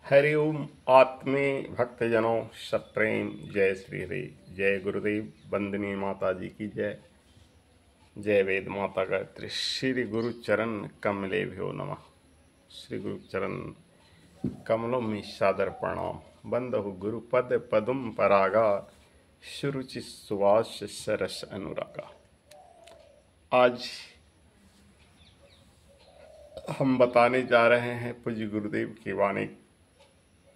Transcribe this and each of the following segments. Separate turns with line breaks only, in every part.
हरि ओम आत्मीय भक्तजनों सप्रेम जय श्री हरि। जय गुरुदेव। वंदनीय माता जी की जय। जय वेद माता गायत्री। श्री गुरु चरण कमले भ्यो नमः। श्री गुरु चरण कमलों में सादर प्रणाम। बंदहु गुरुपद पदुम परागा, सुरुचि सुवास सरस अनुरागा। आज हम बताने जा रहे हैं पूज्य गुरुदेव की वाणी।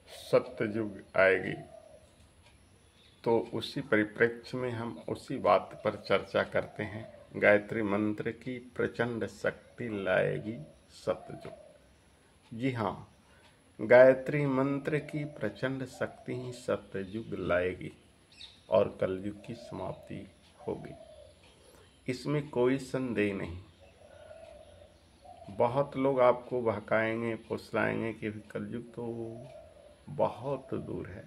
सत्ययुग आएगी, तो उसी परिप्रेक्ष्य में हम उसी बात पर चर्चा करते हैं। गायत्री मंत्र की प्रचंड शक्ति लाएगी सत्ययुग। जी हाँ, गायत्री मंत्र की प्रचंड शक्ति ही सत्ययुग लाएगी और कलयुग की समाप्ति होगी। इसमें कोई संदेह नहीं। बहुत लोग आपको बहकाएंगे, फुसलाएंगे कि कलयुग तो बहुत दूर है,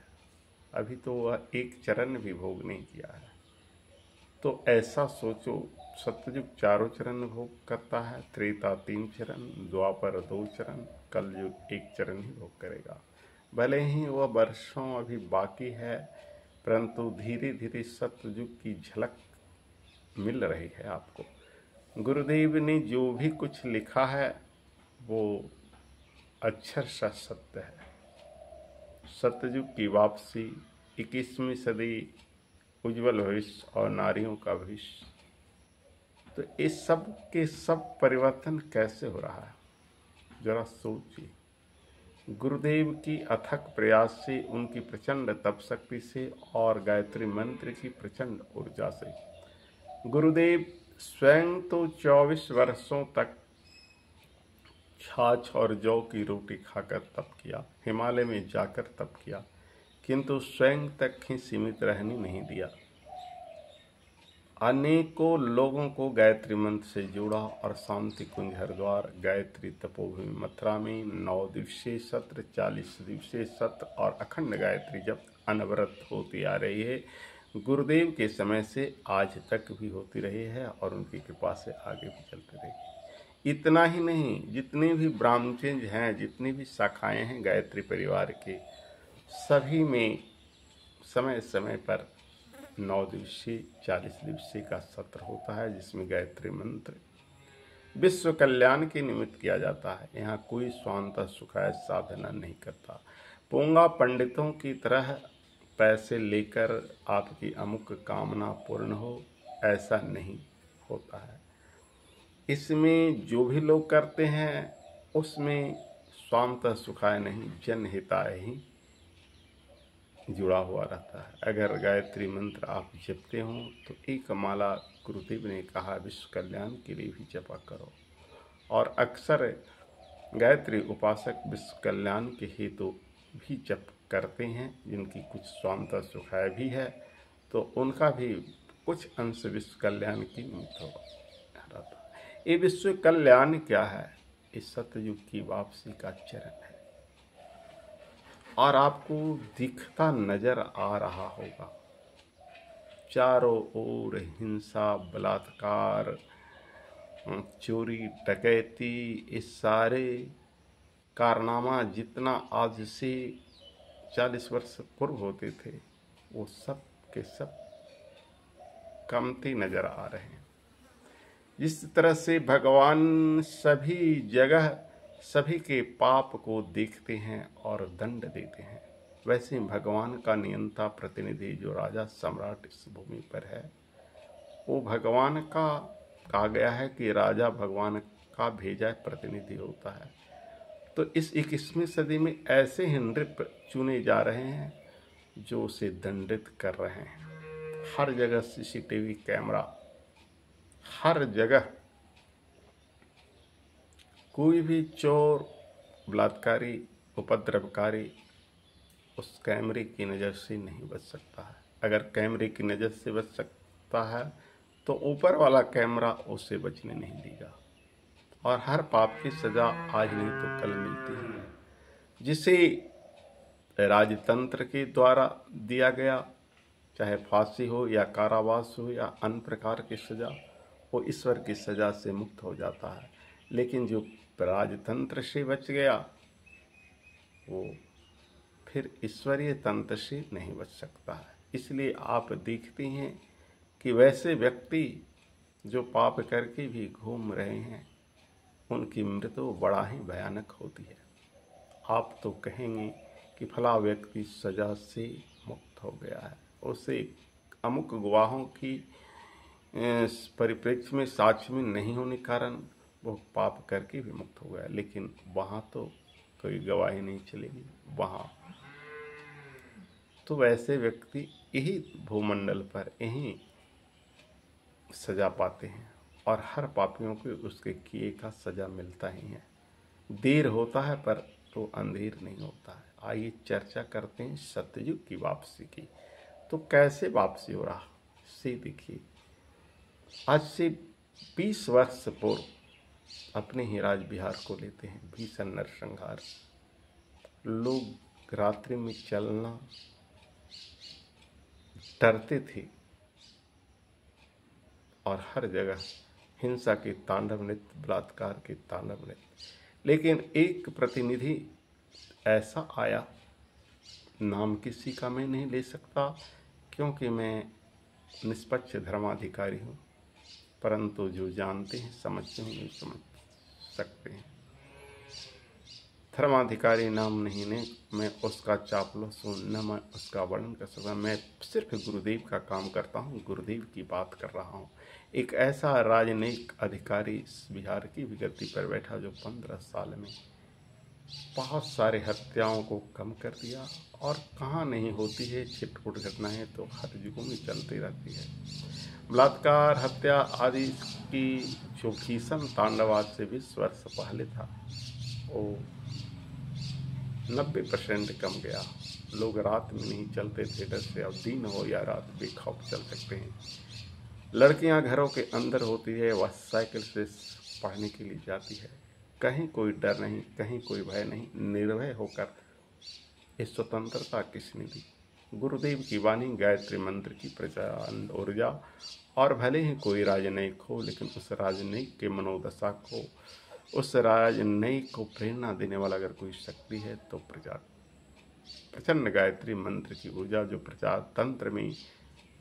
अभी तो वह एक चरण भी भोग नहीं किया है। तो ऐसा सोचो, सतयुग चारों चरण भोग करता है, त्रेता 3 चरण, द्वापर 2 चरण, कलयुग 1 चरण ही भोग करेगा। भले ही वह वर्षों अभी बाकी है, परंतु धीरे धीरे सतयुग की झलक मिल रही है आपको। गुरुदेव ने जो भी कुछ लिखा है वो अक्षरशः सत्य है। सतयुग की वापसी, 21वीं सदी, उज्जवल भविष्य और नारियों का भविष्य। तो इस सब के सब परिवर्तन कैसे हो रहा है, जरा सोचिए। गुरुदेव की अथक प्रयास से, उनकी प्रचंड तप शक्ति से और गायत्री मंत्र की प्रचंड ऊर्जा से। गुरुदेव स्वयं तो 24 वर्षों तक छाछ और जौ की रोटी खाकर तप किया, हिमालय में जाकर तप किया, किंतु स्वयं तक ही सीमित रहने नहीं दिया। अनेकों लोगों को गायत्री मंत्र से जोड़ा और शांति कुंज हरिद्वार, गायत्री तपोभूमि मथुरा में 9 दिवसीय सत्र, 40 दिवसीय सत्र और अखंड गायत्री जब अनवरत होती आ रही है। गुरुदेव के समय से आज तक भी होती रही है और उनकी कृपा से आगे भी चलती रहेगी। इतना ही नहीं, जितने भी ब्रांचेज हैं, जितनी भी शाखाएं हैं गायत्री परिवार के, सभी में समय समय पर 9 दिवसीय, 40 दिवसीय का सत्र होता है, जिसमें गायत्री मंत्र विश्व कल्याण के निमित्त किया जाता है। यहाँ कोई स्वांत सुखाय साधना नहीं करता। पोंगा पंडितों की तरह पैसे लेकर आपकी अमुक कामना पूर्ण हो, ऐसा नहीं होता है। इसमें जो भी लोग करते हैं उसमें स्वांत सुखाय नहीं, जनहिताय ही जुड़ा हुआ रहता है। अगर गायत्री मंत्र आप जपते हो तो एक माला गुरुदेव ने कहा विश्व कल्याण के लिए भी जपा करो। और अक्सर गायत्री उपासक विश्व कल्याण के हेतु भी जप करते हैं, जिनकी कुछ स्वांत सुखाय भी है, तो उनका भी कुछ अंश विश्व कल्याण की निमित्त रहता है। ये विश्व कल्याण क्या है? इस सतयुग की वापसी का चरण है और आपको दिखता नजर आ रहा होगा। चारों ओर हिंसा, बलात्कार, चोरी, डकैती, इस सारे कारनामा जितना आज से 40 वर्ष पूर्व होते थे, वो सब के सब कमती नजर आ रहे हैं। जिस तरह से भगवान सभी जगह सभी के पाप को देखते हैं और दंड देते हैं, वैसे भगवान का नियंता प्रतिनिधि जो राजा सम्राट इस भूमि पर है, वो भगवान का कहा गया है कि राजा भगवान का भेजा प्रतिनिधि होता है। तो इस 21वीं सदी में ऐसे ही नृप चुने जा रहे हैं जो उसे दंडित कर रहे हैं। हर जगह सीसीटीवी कैमरा, हर जगह। कोई भी चोर, बलात्कारी, उपद्रवकारी उस कैमरे की नज़र से नहीं बच सकता है। अगर कैमरे की नज़र से बच सकता है तो ऊपर वाला कैमरा उसे बचने नहीं देगा। और हर पाप की सज़ा आज नहीं तो कल मिलती है, जिसे राजतंत्र के द्वारा दिया गया, चाहे फांसी हो या कारावास हो या अन्य प्रकार की सज़ा, वो ईश्वर की सज़ा से मुक्त हो जाता है। लेकिन जो राजतंत्र से बच गया वो फिर ईश्वरीय तंत्र से नहीं बच सकता है। इसलिए आप देखते हैं कि वैसे व्यक्ति जो पाप करके भी घूम रहे हैं, उनकी मृत्यु बड़ा ही भयानक होती है। आप तो कहेंगे कि फला व्यक्ति सजा से मुक्त हो गया है, उसे अमुक गवाहों की परिप्रेक्ष्य में साक्ष्य में नहीं होने कारण वो पाप करके भी मुक्त हो गया, लेकिन वहाँ तो कोई गवाही नहीं चलेगी। वहाँ तो वैसे व्यक्ति यही भूमंडल पर यही सजा पाते हैं, और हर पापियों को उसके किए का सजा मिलता ही है। देर होता है पर तो अंधेर नहीं होता है। आइए चर्चा करते हैं सतयुग की वापसी की। तो कैसे वापसी हो रहा से देखिए। आज से 20 वर्ष पूर्व अपने ही राज बिहार को लेते हैं। भीषण नरसंहार, लोग रात्रि में चलना डरते थे और हर जगह हिंसा के तांडव नृत्य, बलात्कार के तांडव नृत्य। लेकिन एक प्रतिनिधि ऐसा आया, नाम किसी का मैं नहीं ले सकता क्योंकि मैं निष्पक्ष धर्माधिकारी हूँ, परंतु जो जानते हैं समझते हैं नहीं समझ सकते हैं। धर्माधिकारी नाम नहीं ने मैं उसका चापलूस हूँ, न मैं उसका वर्णन कर सकता। मैं सिर्फ गुरुदेव का काम करता हूँ, गुरुदेव की बात कर रहा हूँ। एक ऐसा राजनयिक अधिकारी बिहार की भी गद्दी पर बैठा जो 15 साल में बहुत सारे हत्याओं को कम कर दिया, और कहाँ नहीं होती है छिटपुट घटनाएं तो हर युगों में चलती रहती है। बलात्कार, हत्या आदि की जो भीषण तांडव आज से 20 वर्ष पहले था, वो 90% कम गया। लोग रात में नहीं चलते थे डर से, अब दिन हो या रात बेखौफ चल सकते हैं। लड़कियां घरों के अंदर होती है, वह साइकिल से पढ़ने के लिए जाती है। कहीं कोई डर नहीं, कहीं कोई भय नहीं, निर्भय होकर इस स्वतंत्रता किसने दी? गुरुदेव की वाणी, गायत्री मंत्र की प्रचंड ऊर्जा। और भले ही कोई राजनयिक हो, लेकिन उस राजनयिक के मनोदशा को, उस राजनयिक को प्रेरणा देने वाला अगर कोई शक्ति है तो प्रचंड गायत्री मंत्र की ऊर्जा, जो प्रजातंत्र में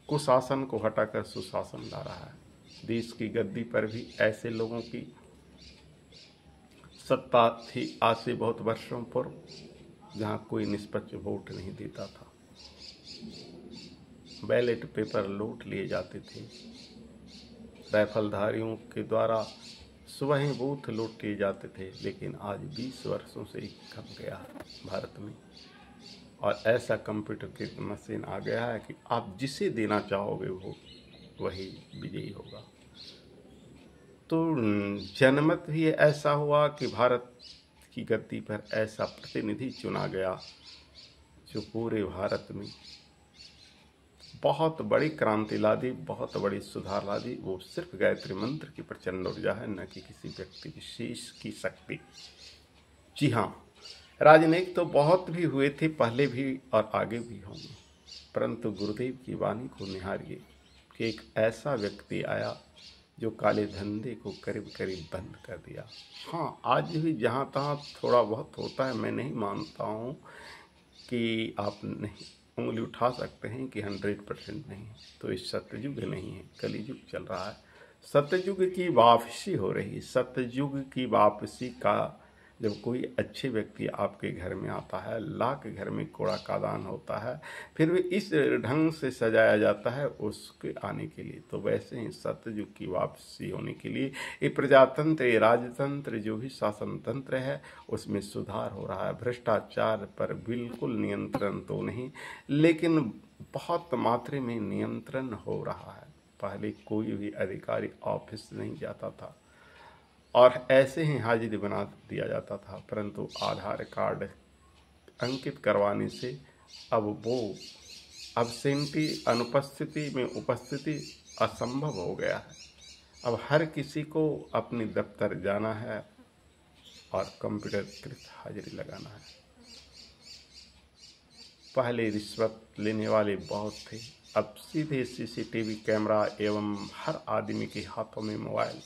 कुशासन को हटाकर सुशासन ला रहा है। देश की गद्दी पर भी ऐसे लोगों की सत्ता थी आज से बहुत वर्षों पूर्व, जहाँ कोई निष्पक्ष वोट नहीं देता था। बैलेट पेपर लूट लिए जाते थे, राइफलधारियों के द्वारा सुबह ही बूथ लूट लिए जाते थे। लेकिन आज 20 वर्षों से कम गया भारत में, और ऐसा कंप्यूटर की मशीन आ गया है कि आप जिसे देना चाहोगे वो वही विजयी होगा। तो जनमत भी ऐसा हुआ कि भारत की गद्दी पर ऐसा प्रतिनिधि चुना गया जो पूरे भारत में बहुत बड़ी क्रांति ला दी, बहुत बड़ी सुधार ला दी। वो सिर्फ गायत्री मंत्र की प्रचंड ऊर्जा है, न कि किसी व्यक्ति विशेष की शक्ति। जी हाँ, राजनयिक तो बहुत भी हुए थे पहले भी और आगे भी होंगे, परंतु गुरुदेव की वाणी को निहारिए कि एक ऐसा व्यक्ति आया जो काले धंधे को करीब करीब बंद कर दिया। हाँ, आज भी जहाँ तहाँ थोड़ा बहुत होता है, मैं नहीं मानता हूँ कि आप नहीं उंगली उठा सकते हैं कि 100% नहीं। तो इस सतयुग नहीं है, कलियुग चल रहा है। सतयुग की वापसी हो रही है। सतयुग की वापसी का जब कोई अच्छे व्यक्ति आपके घर में आता है, लाख घर में कूड़ा कादान होता है, फिर भी इस ढंग से सजाया जाता है उसके आने के लिए। तो वैसे ही सतयुग की वापसी होने के लिए ये प्रजातंत्र, ये राजतंत्र, जो भी शासन तंत्र है, उसमें सुधार हो रहा है। भ्रष्टाचार पर बिल्कुल नियंत्रण तो नहीं, लेकिन बहुत मात्रा में नियंत्रण हो रहा है। पहले कोई भी अधिकारी ऑफिस नहीं जाता था और ऐसे ही हाजिरी बना दिया जाता था, परंतु आधार कार्ड अंकित करवाने से अब वो अब्सेंटी, अनुपस्थिति में उपस्थिति असंभव हो गया है। अब हर किसी को अपनी दफ्तर जाना है और कंप्यूटरकृत हाजिरी लगाना है। पहले रिश्वत लेने वाले बहुत थे, अब सीधे CCTV कैमरा एवं हर आदमी के हाथों में मोबाइल,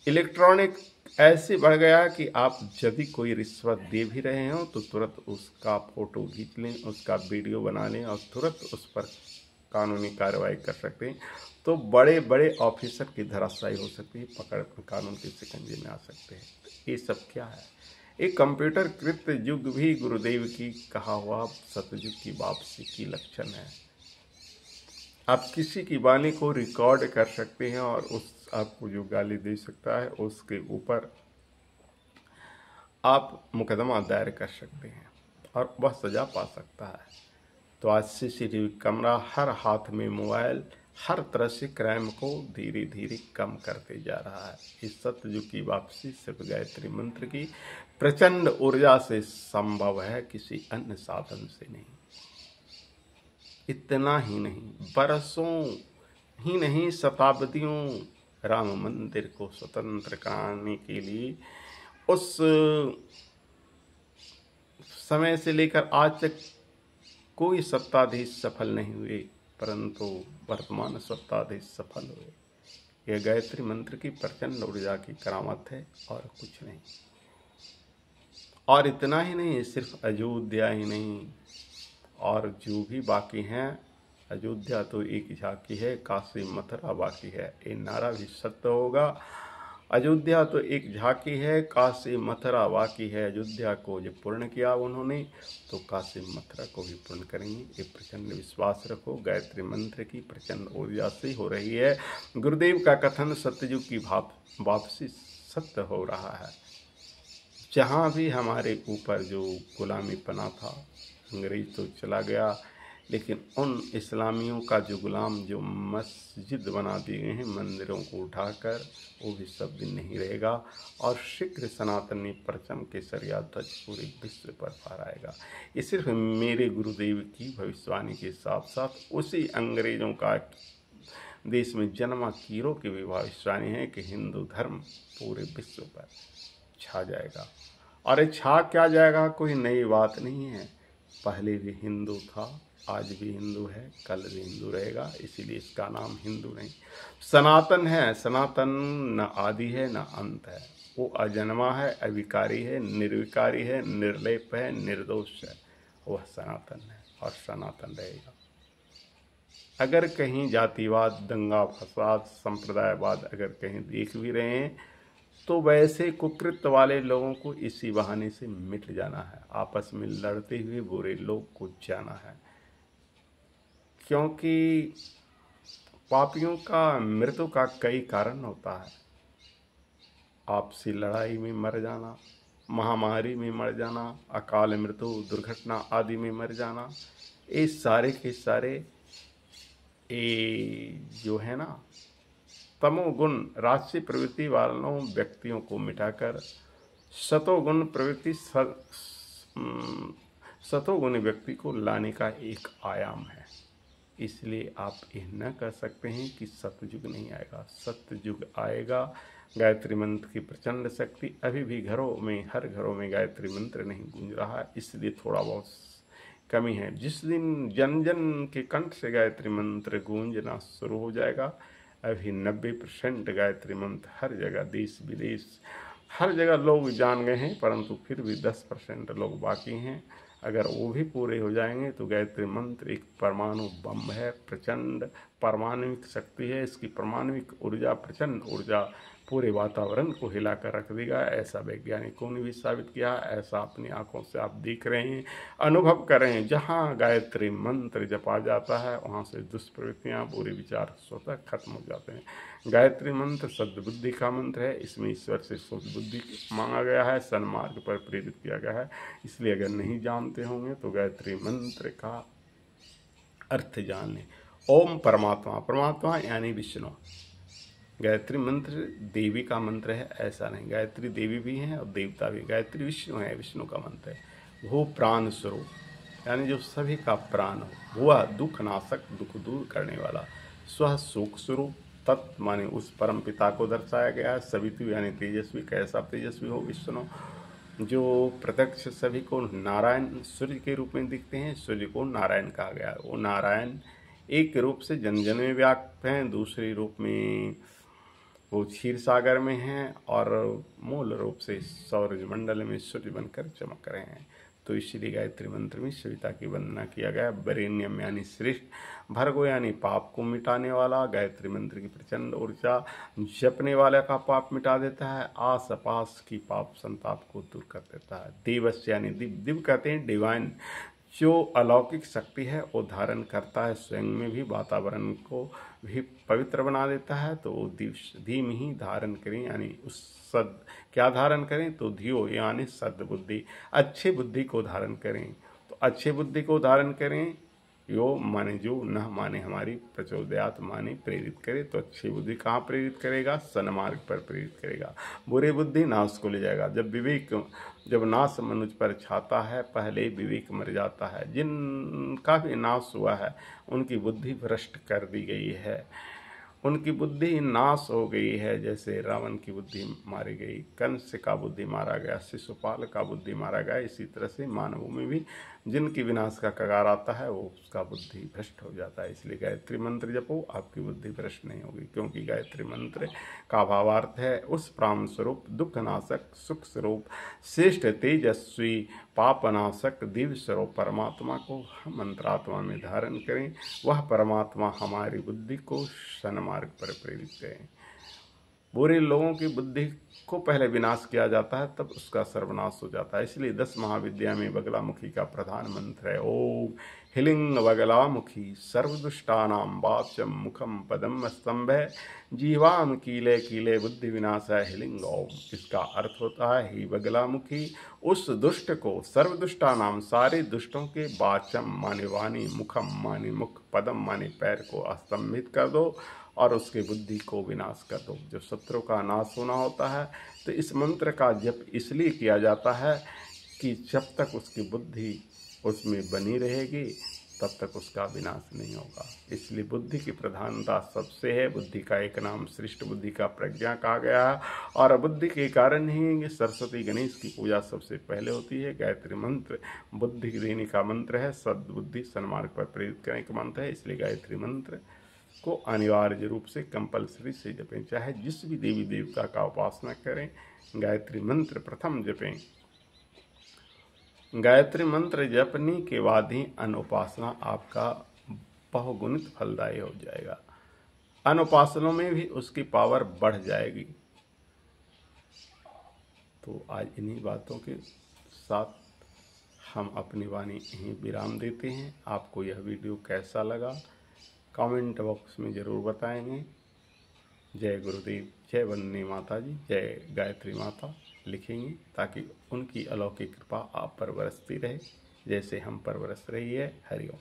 इलेक्ट्रॉनिक ऐसे बढ़ गया कि आप यदि कोई रिश्वत दे भी रहे हो तो तुरंत उसका फोटो खींच लें, उसका वीडियो बना लें और तुरंत उस पर कानूनी कार्रवाई कर सकते हैं। तो बड़े बड़े ऑफिसर की धराशायी हो सकती है, पकड़ कानून के शिकंजे में आ सकते हैं। तो ये सब क्या है? एक कंप्यूटर कृत युग भी गुरुदेव की कहा हुआ सतयुग की वापसी की लक्षण है। आप किसी की वाणी को रिकॉर्ड कर सकते हैं और उस आपको जो गाली दे सकता है उसके ऊपर आप मुकदमा दायर कर सकते हैं और वह सजा पा सकता है। तो आज सीसीटीवी कैमरा, हर हाथ में मोबाइल, हर तरह से क्राइम को धीरे धीरे कम करते जा रहा है। इस सतयुग की वापसी सिर्फ गायत्री मंत्र की प्रचंड ऊर्जा से संभव है, किसी अन्य साधन से नहीं। इतना ही नहीं, बरसों ही नहीं शताब्दियों राम मंदिर को स्वतंत्र कराने के लिए उस समय से लेकर आज तक कोई सत्ताधीश सफल नहीं हुए, परंतु वर्तमान सत्ताधीश सफल हुए। यह गायत्री मंत्र की प्रचंड ऊर्जा की करामत है और कुछ नहीं। और इतना ही नहीं, सिर्फ अयोध्या ही नहीं, और जो भी बाकी हैं, अयोध्या तो एक झांकी है, काशी मथुरा बाकी है। ये नारा भी सत्य होगा। अयोध्या तो एक झांकी है, काशी मथुरा बाकी है। अयोध्या को जब पूर्ण किया उन्होंने, तो काशी मथुरा को भी पूर्ण करेंगे। ये प्रचंड विश्वास रखो। गायत्री मंत्र की प्रचंड ऊर्जा से हो रही है। गुरुदेव का कथन सत्ययुग की वापसी सत्य हो रहा है। जहाँ भी हमारे ऊपर जो गुलामी पना था, अंग्रेज तो चला गया, लेकिन उन इस्लामियों का जो गुलाम जो मस्जिद बना दिए गए हैं मंदिरों को उठाकर, वो भी सब दिन नहीं रहेगा। और शीघ्र सनातनी परचम केसरिया ध्वज पूरे विश्व पर फहराएगा। ये सिर्फ मेरे गुरुदेव की भविष्यवाणी के साथ साथ उसी अंग्रेजों का देश में जन्मा कीरों की भी भविष्यवाणी है कि हिंदू धर्म पूरे विश्व पर छा जाएगा। और ये छा क्या जाएगा, कोई नई बात नहीं है। पहले भी हिंदू था, आज भी हिंदू है, कल भी हिंदू रहेगा। इसीलिए इसका नाम हिंदू नहीं, सनातन है। सनातन न आदि है न अंत है। वो अजन्मा है, अविकारी है, निर्विकारी है, निर्लेप है, निर्दोष है। वह सनातन है और सनातन रहेगा। अगर कहीं जातिवाद, दंगा फसाद, संप्रदायवाद अगर कहीं देख भी रहे हैं, तो वैसे कुकृत्य वाले लोगों को इसी बहाने से मिट जाना है। आपस में लड़ते हुए बुरे लोग को जाना है, क्योंकि पापियों का मृत्यु का कई कारण होता है। आपसी लड़ाई में मर जाना, महामारी में मर जाना, अकाल मृत्यु, दुर्घटना आदि में मर जाना, ये सारे के सारे ये जो है ना, तमोगुण राजसी प्रवृत्ति वालों व्यक्तियों को मिटाकर सतोगुण प्रवृत्ति सतोगुण व्यक्ति को लाने का एक आयाम है। इसलिए आप यह न कर सकते हैं कि सतयुग नहीं आएगा। सतयुग आएगा। गायत्री मंत्र की प्रचंड शक्ति अभी भी घरों में, हर घरों में गायत्री मंत्र नहीं गूंज रहा है, इसलिए थोड़ा बहुत कमी है। जिस दिन जन जन के कंठ से गायत्री मंत्र गूंजना शुरू हो जाएगा, अभी 90% गायत्री मंत्र हर जगह, देश विदेश हर जगह लोग जान गए हैं, परंतु फिर भी 10% लोग बाकी हैं। अगर वो भी पूरे हो जाएंगे तो गायत्री मंत्र एक परमाणु बम है, प्रचंड परमाणुविक शक्ति है। इसकी परमाणुविक ऊर्जा, प्रचंड ऊर्जा पूरे वातावरण को हिला कर रख देगा। ऐसा वैज्ञानिकों ने भी साबित किया, ऐसा अपनी आंखों से आप देख रहे हैं, अनुभव कर रहे हैं। जहाँ गायत्री मंत्र जपा जाता है, वहाँ से दुष्प्रवृत्तियाँ, बुरे विचार स्वतः खत्म हो जाते हैं। गायत्री मंत्र सद्बुद्धि का मंत्र है। इसमें ईश्वर से शुद्ध बुद्धि मांगा गया है, सन्मार्ग पर प्रेरित किया गया है। इसलिए अगर नहीं जानते होंगे तो गायत्री मंत्र का अर्थ जान लें। ओम परमात्मा, परमात्मा यानी विष्णु। गायत्री मंत्र देवी का मंत्र है, ऐसा नहीं। गायत्री देवी भी है और देवता भी। गायत्री विष्णु है, विष्णु का मंत्र है। वो प्राण स्वरूप, यानी जो सभी का प्राण हो, वह दुख नाशक, दुख दूर करने वाला, स्व सुख स्वरूप, तत् माने उस परम पिता को दर्शाया गया है। सवितु यानी तेजस्वी। कैसा तेजस्वी हो विष्णु, जो प्रत्यक्ष सभी को नारायण सूर्य के रूप में दिखते हैं। सूर्य को नारायण कहा गया है। वो नारायण एक रूप से जन जन में व्याप्त हैं, दूसरे रूप में वो क्षीर सागर में हैं और मूल रूप से सौर मंडल में सूर्य बनकर चमक रहे हैं। तो इसलिए गायत्री मंत्र में सविता की वंदना किया गया। बरेण्यम यानी श्रेष्ठ, भर्गो यानी पाप को मिटाने वाला। गायत्री मंत्र की प्रचंड ऊर्जा जपने वाले का पाप मिटा देता है, आस पास की पाप संताप को दूर कर देता है। दिवस यानी दिव, दिव कहते हैं डिवाइन, जो अलौकिक शक्ति है वो धारण करता है, स्वयं में भी वातावरण को भी पवित्र बना देता है। तो वो धीम ही धारण करें, यानी उस सद क्या धारण करें, तो धियो यानी सद्बुद्धि, अच्छे बुद्धि को धारण करें। तो अच्छे बुद्धि को धारण करें, यो माने जो, न माने हमारी, प्रचोदयात माने प्रेरित करे। तो अच्छी बुद्धि कहाँ प्रेरित करेगा, सन्मार्ग पर प्रेरित करेगा। बुरी बुद्धि नाश को ले जाएगा। जब नाश मनुष्य पर छाता है, पहले विवेक मर जाता है। जिनका भी नाश हुआ है उनकी बुद्धि भ्रष्ट कर दी गई है, उनकी बुद्धि नाश हो गई है। जैसे रावण की बुद्धि मारी गई, कंस का बुद्धि मारा गया, शिशुपाल का बुद्धि मारा गया, इसी तरह से मानवों में भी जिनकी विनाश का कगार आता है वो उसका बुद्धि भ्रष्ट हो जाता है। इसलिए गायत्री मंत्र जपो, आपकी बुद्धि भ्रष्ट नहीं होगी, क्योंकि गायत्री मंत्र का भावार्थ है उस प्राण स्वरूप, दुख नाशक, सुख स्वरूप, श्रेष्ठ, तेजस्वी, पापनाशक, दिव्य स्वरूप परमात्मा को हम मंत्रात्मा में धारण करें। वह परमात्मा हमारी बुद्धि को सन्मार्ग पर प्रेरित करें। बुरे लोगों की बुद्धि को पहले विनाश किया जाता है, तब उसका सर्वनाश हो जाता है। इसलिए 10 महाविद्या में बगलामुखी का प्रधान मंत्र है ओम हिलिंग बगलामुखी सर्वदुष्टानाम वाच्यम मुखम पदम स्तंभे जीवाम कीले कीले बुद्धि विनाशाय हिलिंग ओम। इसका अर्थ होता है ही बगलामुखी, उस दुष्ट को, सर्वदुष्टानाम सारे दुष्टों के, वाचम माने वाणी, मुखम माने मुख, पदम माने पैर को स्तंभित कर दो और उसके बुद्धि को विनाश कर दो। जब शत्रु का नाश होना होता है तो इस मंत्र का जप इसलिए किया जाता है कि जब तक उसकी बुद्धि उसमें बनी रहेगी तब तक उसका विनाश नहीं होगा। इसलिए बुद्धि की प्रधानता सबसे है। बुद्धि का एक नाम श्रेष्ठ बुद्धि का प्रज्ञा कहा गया है, और बुद्धि के कारण ही सरस्वती गणेश की पूजा सबसे पहले होती है। गायत्री मंत्र बुद्धि देने का मंत्र है, सद्बुद्धि सन्मार्ग पर प्रेरित करने का मंत्र है। इसलिए गायत्री मंत्र को अनिवार्य रूप से कंपलसरी से जपें, चाहे जिस भी देवी देवता का उपासना करें, गायत्री मंत्र प्रथम जपें। गायत्री मंत्र जपने के बाद ही अनुपासना आपका बहुगुणित फलदायी हो जाएगा, अनुपासनों में भी उसकी पावर बढ़ जाएगी। तो आज इन्हीं बातों के साथ हम अपनी वाणी यहीं विराम देते हैं। आपको यह वीडियो कैसा लगा कमेंट बॉक्स में ज़रूर बताएंगे। जय गुरुदेव, जय वंदे माता जी, जय गायत्री माता लिखेंगे, ताकि उनकी अलौकिक कृपा आप पर बरसती रहे जैसे हम पर बरस रही है। हरिओम।